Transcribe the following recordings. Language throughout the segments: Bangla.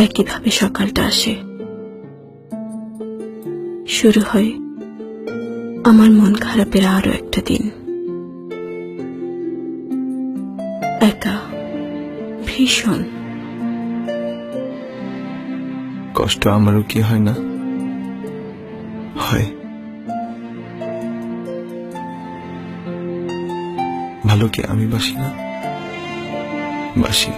একইভাবে সকালটা আসে, শুরু হয় আমার মন খারাপের আরো একটা দিন। একা, ভীষণ কষ্ট আমারও কি হয় না? হয়। ভালো কি আমি বাসি না? বাসি।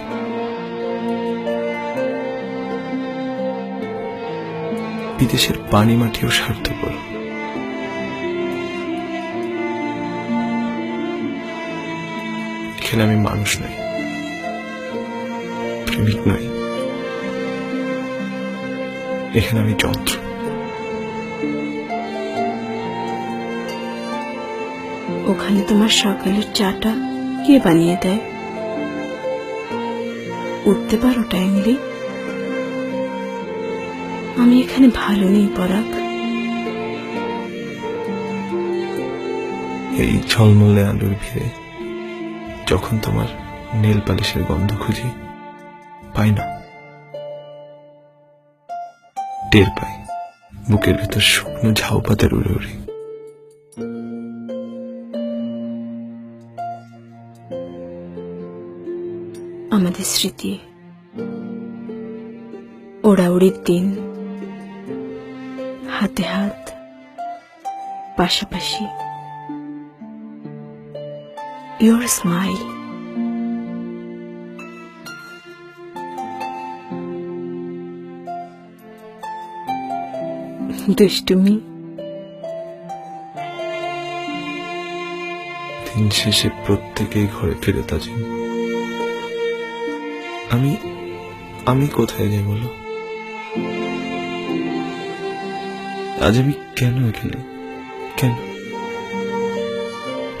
বিদেশের পানি মাটিও স্বার্থপর। এখানে আমি মানুষ নই, প্রেমিক নই, এখানে আমি যন্ত্র। ওখানে তোমার সকালের চাটা কে বানিয়ে দেয়? উঠতে পারো টাইমলি? আমি এখানে ভালো নেই পরাগ। এই ঝলমলে আলোর ভিড়ে যখন তোমার নেল পালিশের গন্ধ খুঁজি, পাই না। টের পাই বুকের ভেতর শুকনো ঝাউ পাতার উড়ে উড়ে। আমাদের স্মৃতি, ওড়াউড়ির দিন, হাতে হাত, পাশাপাশি। Your smile, দুষ্টুমি। দিন শেষে প্রত্যেকেই ঘরে ফেরত আসেন। আমি কোথায় যাই বলো? আজ আমি কেন এখানে? কেন?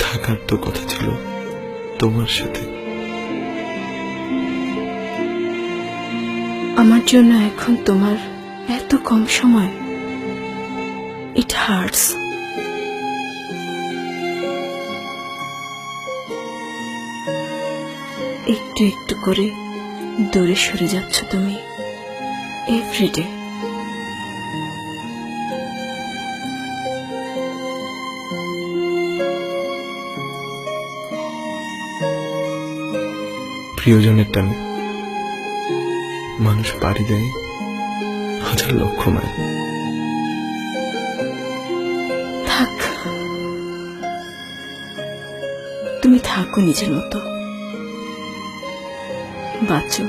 থাকার তো কথা ছিল তোমার সাথে। আমার জন্য এখন তোমার এত কম সময়। It hurts. একটু একটু করে দূরে সরে যাচ্ছ তুমি এভরিডে। প্রিয়জনের টানে মানুষ পাড়ি দেয় হাজার লক্ষ মাইল। থাক, তুমি থাকো নিজের মতো, বাঁচো।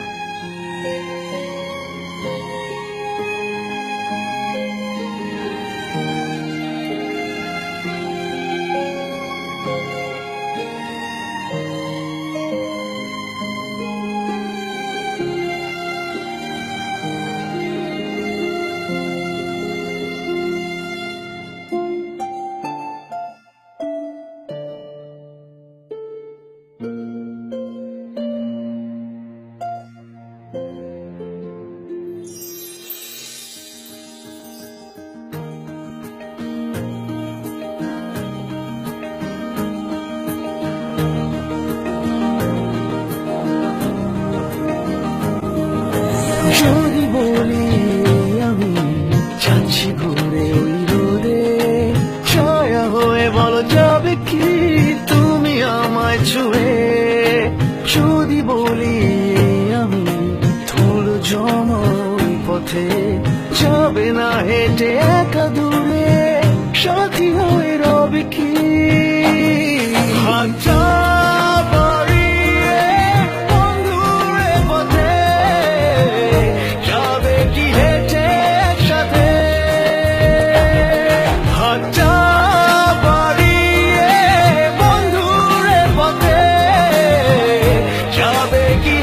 যদি বলি আমি যাচ্ছি ঘুরে ওই রোদে, ছায়া হয়ে বলো যাবে কি তুমি আমায় ছুঁয়ে? যদি বলি আমি ধুলো জমা ওই পথে, যাবে না হেঁটে একা দূরে, সাথী হয়ে রবে কি? হাতটা যাবে কি